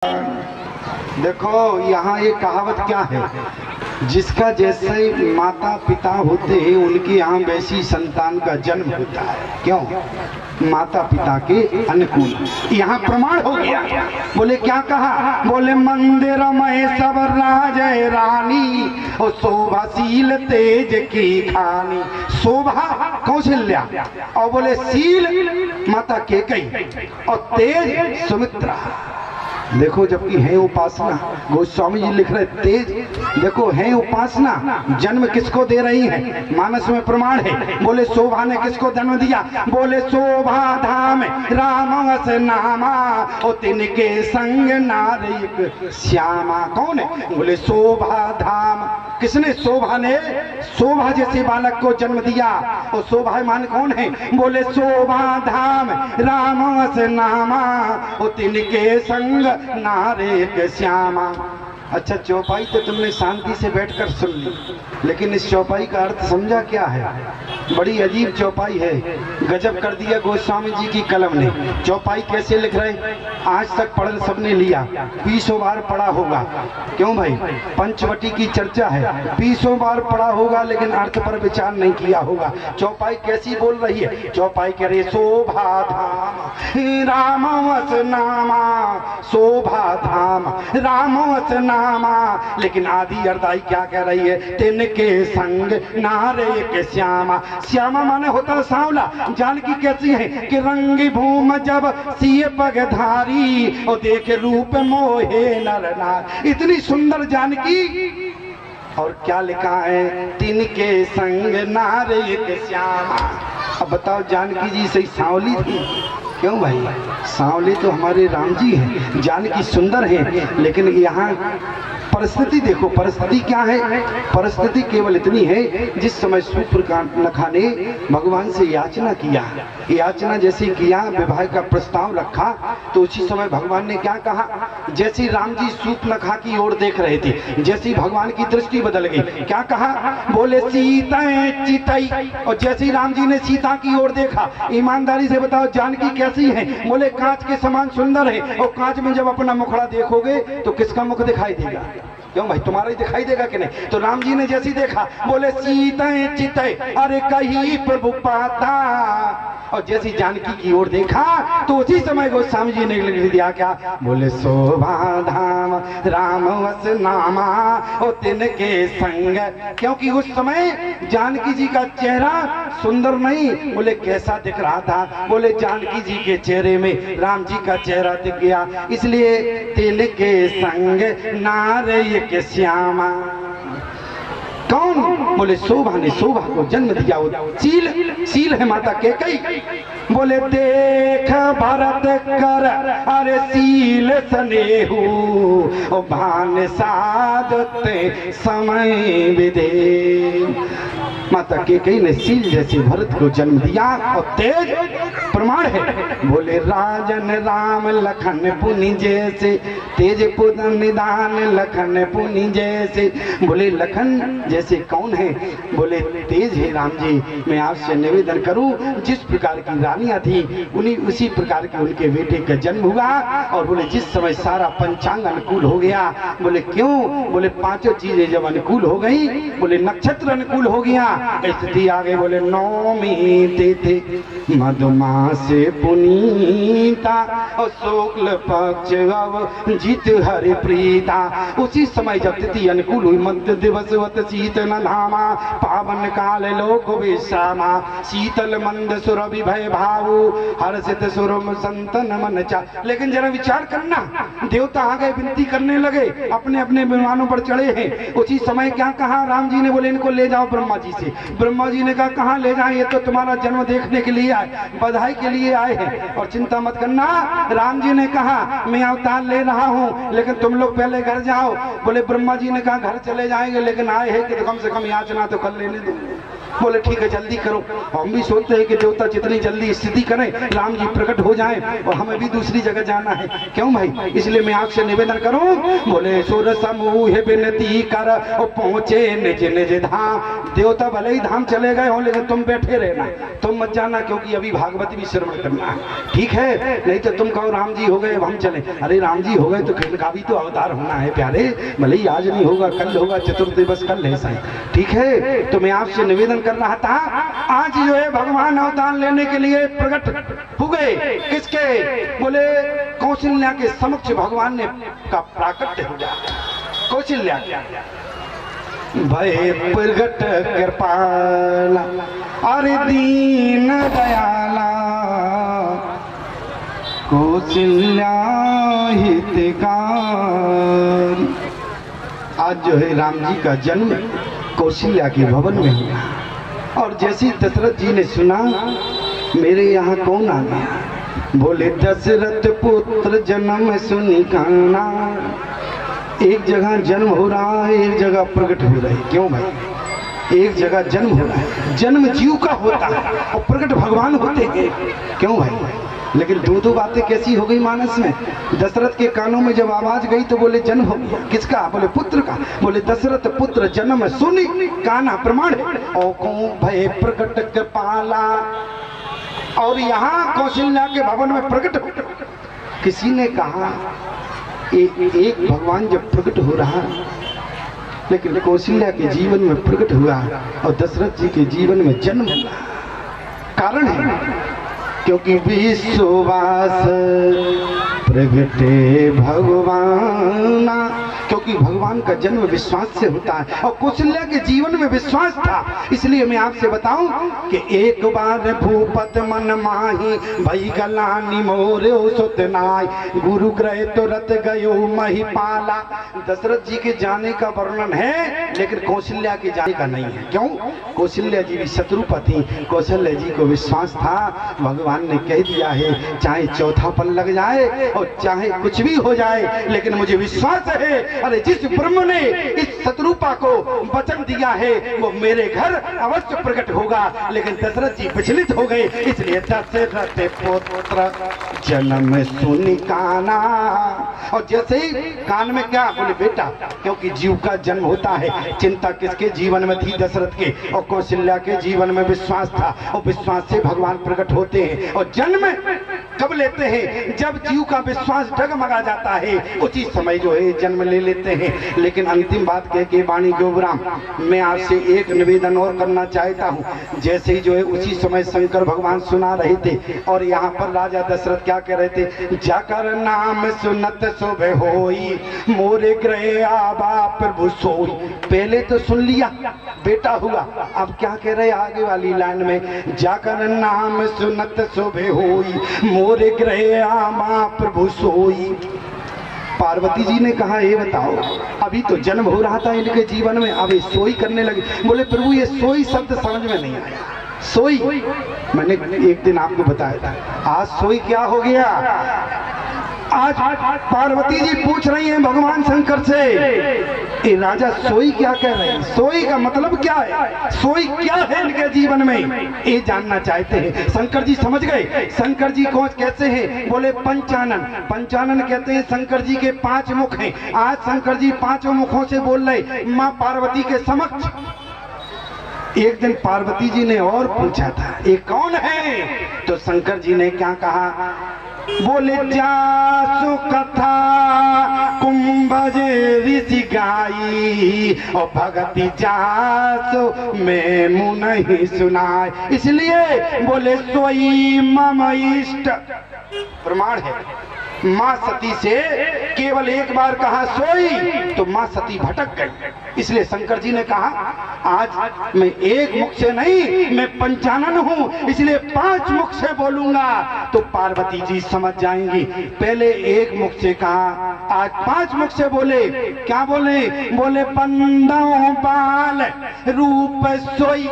देखो यहाँ ये कहावत क्या है, जिसका जैसे माता पिता होते हैं उनके यहाँ वैसी संतान का जन्म होता है। क्यों? माता पिता के अनुकूल। यहाँ प्रमाण हो गया। बोले क्या कहा? बोले मंदिर में सब राज रानी और शोभाशील तेज की खानी। शोभा कौशल्या और बोले शील माता केकई और तेज सुमित्रा। देखो जबकि है उपासना, गोस्वामी जी लिख रहे तेज, देखो है उपासना, जन्म किसको दे रही है? मानस में प्रमाण है। बोले शोभा ने किसको जन्म दिया? बोले शोभा धाम रामवस नामा और तिनके संग नारिक श्यामा। कौन है? बोले शोभा धाम। किसने? शोभा ने शोभा जैसे बालक को जन्म दिया। और शोभा मान कौन है? बोले शोभा धाम रामवस नामा और तिनके संग नारे के श्यामा। अच्छा चौपाई तो तुमने शांति से बैठकर सुन ली, लेकिन इस चौपाई का अर्थ समझा क्या है? बड़ी अजीब चौपाई है, गजब कर दिया गोस्वामी जी की कलम ने। चौपाई कैसे लिख रहे? आज तक पढ़ सबने लिया, 20 बार पढ़ा होगा। क्यों भाई? पंचवटी की चर्चा है, 20 बार पढ़ा होगा, लेकिन अर्थ पर विचार नहीं किया होगा। चौपाई कैसी बोल रही है? चौपाई कह रही शोभा धाम रामवस नामा, शोभा धाम रामवस नामा। लेकिन आदि अर्दाई क्या कह रही है? तिनके संग नारे के श्यामा। श्यामा माने होता है सांवला। जानकी कैसी है कि रंगी भूम जब सिए पगधारी और देखे रूप मोहे नर नार। इतनी सुंदर जानकी। और क्या लिखा है? तिनके संग नारे के श्यामा। अब बताओ जानकी जी सही सांवली थी? क्यों भाई? सांवले तो हमारे राम जी हैं। जानकी सुंदर है, लेकिन यहाँ परिस्थिति देखो। परिस्थिति क्या है? परिस्थिति केवल इतनी है, जिस समय सूर्पनखा ने भगवान से याचना किया, याचना जैसे किया, विवाह का प्रस्ताव रखा, तो उसी समय भगवान ने क्या कहा? जैसे राम जी सूर्पनखा की ओर देख रहे थे, जैसे भगवान की दृष्टि बदल गई। क्या कहा? बोले सीता चितई। और जैसे राम जी ने सीता की ओर देखा, ईमानदारी से बताओ जानकी कैसी है? बोले कांच के समान सुंदर है। और कांच में जब अपना मुखड़ा देखोगे तो किसका मुख दिखाई देगा? क्यों भाई? तुम्हारा ही दिखाई देगा कि नहीं? तो राम जी ने जैसी देखा, बोले सीता चितई अरे कहीं प्रभु पाता। और जैसी जानकी की ओर देखा तो उसी समय गोस्वामी जी ने लिख दिया क्या? बोले शोभा धाम रामवस नामा और तिनके संग। क्योंकि उस समय जानकी जी का चेहरा सुंदर नहीं, बोले कैसा दिख रहा था? बोले जानकी जी के चेहरे में राम जी का चेहरा दिख गया, इसलिए तिनके संग नारे के श्यामा। कौन? बोले शोभा ने शोभा को जन्म दिया। शील शील है माता केकई। बोले देख भरत कर अरे शील स्नेहु और भान साधते समय विधे। माता केकई ने शील जैसे भरत को जन्म दिया। और तेज प्रमाण है। बोले राजन राम लखन पुनि जैसे, तेज पुन निदान लखन पुनि जैसे। बोले लखन जैसे कौन है? बोले तेज है राम जी। मैं आपसे निवेदन करूं, जिस प्रकार की रानियां थी उन्हीं उसी प्रकार के उनके बेटे का जन्म हुआ। और बोले जिस समय सारा पंचांग अनुकूल हो गया। बोले क्यों? बोले पांचों चीजें जब अनुकूल हो गई, बोले नक्षत्र अनुकूल हो गया, स्थिति आ गई। बोले नौमी तिथि मधुमास पुनीता और शुक्ल पक्ष अब जीत हरि प्रीता। उसी समय जब तिथि अनुकूल हुई, मध्य दिवसवत शीतल धामा पावन काल लोक विश्रामा। शीतल मंद सुर विभय भावु हर्षित सुर संतन मन चा। लेकिन जरा विचार करना, देवता आ गए, विनती करने लगे, अपने अपने विमानों पर चढ़े हैं। उसी समय क्या कहा राम जी ने? बोले इनको ले जाओ ब्रह्मा जी से। ब्रह्मा जी ने कहा कहाँ ले जाएं? ये तो तुम्हारा जन्म देखने के लिए आए, बधाई के लिए आए हैं, और चिंता मत करना। राम जी ने कहा मैं अवतार ले रहा हूँ, लेकिन तुम लोग पहले घर जाओ। बोले ब्रह्मा जी ने कहा घर चले जाएंगे, लेकिन आए हैं कि तो कम से कम याचना तो कर लेने दो। बोले ठीक है जल्दी करो। हम भी सोचते हैं कि देवता जितनी जल्दी स्थिति करें राम जी प्रकट हो जाएं और हमें भी दूसरी जगह जाना है। क्यों भाई? इसलिए मैं आपसे निवेदन करूं, बोले सुर समूह विनती कर और पहुंचे निज निज धाम। देवता भले ही धाम चले गए हो लेकिन तुम बैठे रहना, तुम मत जाना, क्योंकि अभी भागवत भी श्रवण करना है, ठीक है? नहीं तो तुम कहो राम जी हो गए अब हम चले। अरे राम जी हो गए तो कृष्ण का भी तो अवतार होना है प्यारे, भले ही आज नहीं होगा कल होगा, चतुर्थ बस कल है शायद, ठीक है? तो मैं आपसे निवेदन कर रहा था, आज जो है भगवान अवतार लेने के लिए प्रकट हुए। किसके? बोले कौशल्या के समक्ष भगवान ने का प्राकट्य हो गया। कौशल्या भय प्रगट कृपाला अरे दीन दयाला कौशल्या हितकारी। आज जो है राम जी का जन्म कौशल्या के भवन में हुआ और जैसे दशरथ जी ने सुना मेरे यहाँ कौन आ गया, बोले दशरथ पुत्र जन्म सुनी काना। एक जगह जन्म हो रहा है, एक जगह प्रकट हो रहा है। क्यों भाई? एक जगह जन्म हो रहा है, जन्म जीव का होता है और प्रकट भगवान होते हैं। क्यों भाई? लेकिन दो बातें कैसी हो गई मानस में। दशरथ के कानों में जब आवाज गई तो बोले जन्म हो गया। किसका? बोले पुत्र का। बोले दशरथ पुत्र जन्म सुनी काना प्रमाण है और कौन भय प्रकट कृपाला। और यहाँ कौशल्या के भवन में प्रकट हो। किसी ने कहा एक भगवान जब प्रकट हो रहा, लेकिन कौशल्या के जीवन में प्रकट हुआ और दशरथ जी के जीवन में जन्म हुआ। कारण है क्योंकि विश्वास प्रगटे भगवाना, क्योंकि भगवान का जन्म विश्वास से होता है और कौशल्या के जीवन में विश्वास था। इसलिए मैं आपसे बताऊं कि एक बार भूपत मन माही भई गलानी मोरे सुतनाय गुरु ग्रह तुरत गयो महिपाला। दशरथ जी के जाने का वर्णन है लेकिन कौशल्या के जाने का नहीं है। क्यों? कौशल्या जी भी शत्रुपा थी, कौशल्या जी को विश्वास था, भगवान ने कह दिया है चाहे चौथा पल लग जाए और चाहे कुछ भी हो जाए लेकिन मुझे विश्वास है, अरे जिस ब्रह्म ने इस शत्रुपा को वचन दिया है वो मेरे घर अवश्य प्रकट होगा। लेकिन दशरथ जी विचलित हो गए, इसलिए दशरथ पुत्र जन्म सुनी काना। और जैसे ही कान में क्या? बोले बेटा, क्योंकि जीव का जन्म होता है। चिंता किसके जीवन में थी? दशरथ के। और कौशल्या के जीवन में विश्वास था और विश्वास से भगवान प्रकट होते हैं। और जन्म कब लेते हैं? जब जीव का विश्वास डगमगा जाता है उसी समय जो है जन्म ले लेते हैं। लेकिन अंतिम बात कह के वाणी गोबराम मैं आपसे एक निवेदन और करना चाहता हूँ। जैसे ही जो है उसी समय शंकर भगवान सुना रहे थे और यहाँ पर राजा दशरथ क्या कह रहे थे? जाकर नाम सुनत शोभे होई मोरे ग्रह आबा प्रभु सोई। पहले तो सुन लिया बेटा हुआ, अब क्या कह रहे आगे वाली लाइन में? जाकर नाम सुनत शोभे होई मोरे ग्रह आबा प्रभु सोई। पार्वती जी ने कहा ये बताओ अभी तो जन्म हो रहा था इनके जीवन में, अब ये सोई करने लगे। बोले प्रभु ये सोई शब्द समझ में नहीं आया। सोई मैंने एक दिन आपको बताया था, आज सोई क्या हो गया? आज पार्वती जी पूछ रही हैं भगवान शंकर से ये राजा सोई क्या कह रहे हैं? सोई का मतलब क्या है? सोई क्या है इनके जीवन में ये जानना चाहते हैं। शंकर जी समझ गए। शंकर जी कौन कैसे हैं? बोले पंचानन। पंचानन कहते हैं शंकर जी के 5 मुख हैं। आज शंकर जी 5 मुखों से बोल रहे माँ पार्वती के समक्ष। एक दिन पार्वती जी ने और पूछा था ये कौन है? तो शंकर जी ने क्या कहा? बोले जासु कथा कुंभज ऋषि गाई और भगति जासु में मुँह नहीं सुनाए। इसलिए बोले सोई मम इष्ट। प्रमाण है माँ सती से केवल एक बार कहा सोई तो माँ सती भटक गई। इसलिए शंकर जी ने कहा आज मैं एक मुख से नहीं मैं पंचानन हूँ, इसलिए 5 मुख से बोलूंगा तो पार्वती जी समझ जाएंगी। पहले एक मुख से कहा, आज 5 मुख से बोले। क्या बोले? बोले बंदों बाल रूप सोई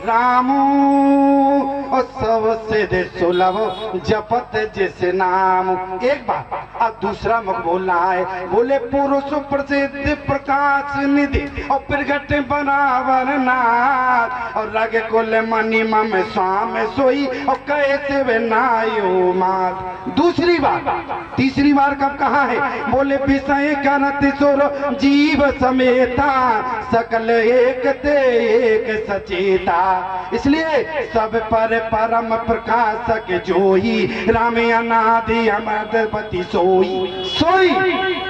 रामो और सबसे दे सुलभ जपत जिस नाम। एक बार अब दूसरा मुख बोलना है, बोले पुरुष प्रसिद्ध प्रकाश निधि और प्रगट बराबर नाथ और रग कुल मणि मम स्वाम सोई और कैसे वे नायो मात। दूसरी बार तीसरी बार कब कहा है, बोले विषय करत सुर जीव समेता सकल एक ते एक सचेता। इसलिए सब पर परम प्रकाशक जोई राम अनादि अमरपति सोई। सोई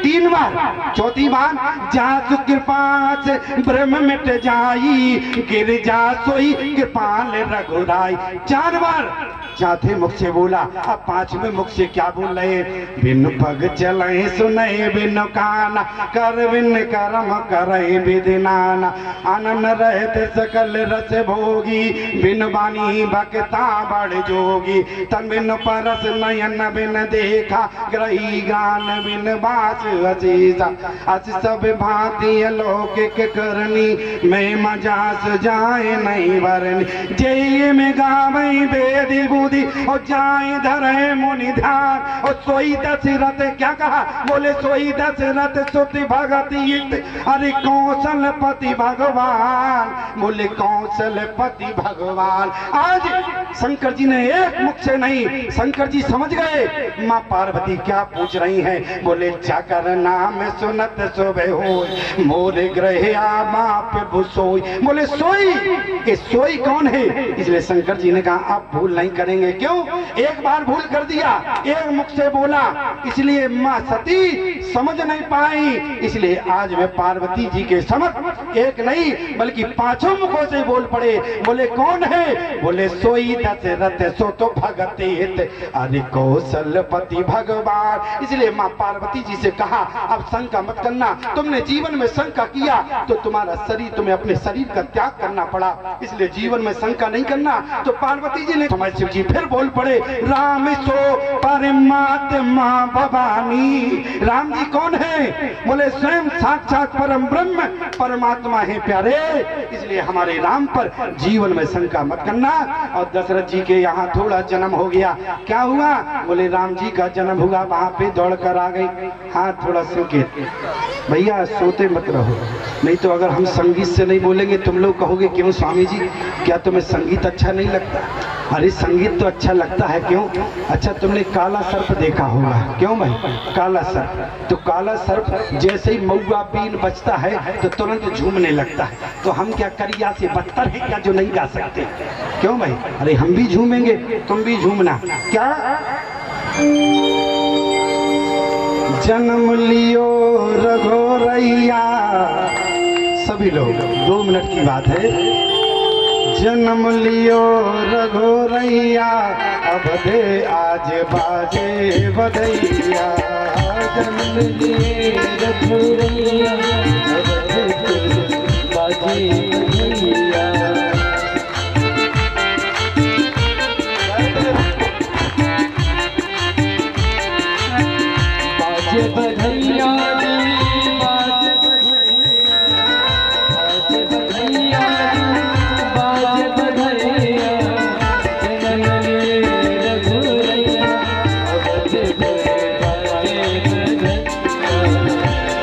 तीन बार। चौथी बार जासु कृपा से ब्रह्म मिट जाई गिर जा सोई कृपाल रघुराई। चार बार चौथे मुख से बोला। अब पांचवें मुख से क्या बोल रहे, बिन पग चले सुने बिन काना कर बिन कर्म करे विधि नाना आनंद रहते सकल रस भोगी बिन बानी भक्ता बड़ जोगी तन बिन परस नयन बिन देखा ग्रही गान बिन बास अजीजा अस सब भांति अलौकिक करनी मैं मजास जाए नहीं वरनी जय में गावई वेदी बुद्धि और जाए धरे मुनि ध्यान और सोई दशरथ क्या कहा, बोले सोई दशरथ सुति भगति अरे कौशलपति भगवान, बोले कौशलपति भगवान। आज शंकर जी ने एक मुख से नहीं, शंकर जी समझ गए माँ पार्वती क्या पूछ रही हैं। बोले जाकर नाम सुनत सोवे हो मोरे ग्रह माँ प्रभु सोई। बोले सोई, ये सोई कौन है? इसलिए शंकर जी ने कहा आप भूल नहीं करेंगे। क्यों? एक बार भूल कर दिया, एक मुख से बोला, इसलिए माँ सती समझ नहीं पाई। इसलिए आज मैं पार्वती जी के समक्ष एक नहीं बल्कि पांचों मुखों से बोल पड़े। बोले कौन है? बोले सोई दशरथ सो तो भगत हित अरे कौशलपति भगवान। इसलिए माँ पार्वती जी से कहा अब शंका मत करना, तुमने जीवन में शंका किया तो तुम्हारा शरीर, तुम्हें अपने शरीर का त्याग करना पड़ा, इसलिए जीवन में शंका नहीं करना। तो पार्वती जी ने, हमारे शिव जी फिर बोल पड़े राम सो परमात्मा भवानी। राम जी कौन है? बोले स्वयं साक्षात परम ब्रह्म परमात्मा है प्यारे। इसलिए हमारे राम पर जीवन में शंका मत करना। और दशरथ जी के यहाँ थोड़ा जन्म हो गया। क्या हुआ? बोले राम जी का जन्म हुआ, वहां पे दौड़ कर आ गई। हाँ थोड़ा संकेत, भैया सोते मत रहो, नहीं तो अगर हम संगीत से नहीं बोलेंगे तुम लोग कहोगे क्यों स्वामी जी, क्या तुम्हें संगीत अच्छा नहीं लगता? अरे संगीत तो अच्छा लगता है। क्यों? अच्छा तुमने काला सर्प देखा होगा। क्यों भाई? काला सर्प, तो काला सर्प जैसे ही मऊआ बीन बजता है तो तुरंत झूमने लगता है। तो हम क्या करिया से बदतर है क्या जो नहीं गा सकते? क्यों भाई? अरे हम भी झूमेंगे, तुम भी झूमना। क्या जन्म लियो रघुरैया, सभी लोग 2 मिनट की बात है। जन्म लियो रघुरैया अब दे आज बाजे बधैया। जन्म लिए रघुरैया अब दे बाजे बधैया। बाजे बधैया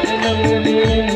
जन्म लिए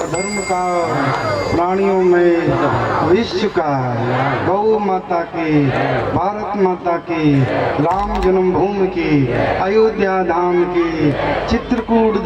धर्म का प्राणियों में विश्व का, गौ माता की, भारत माता की, राम जन्मभूमि की, अयोध्या धाम की, चित्रकूट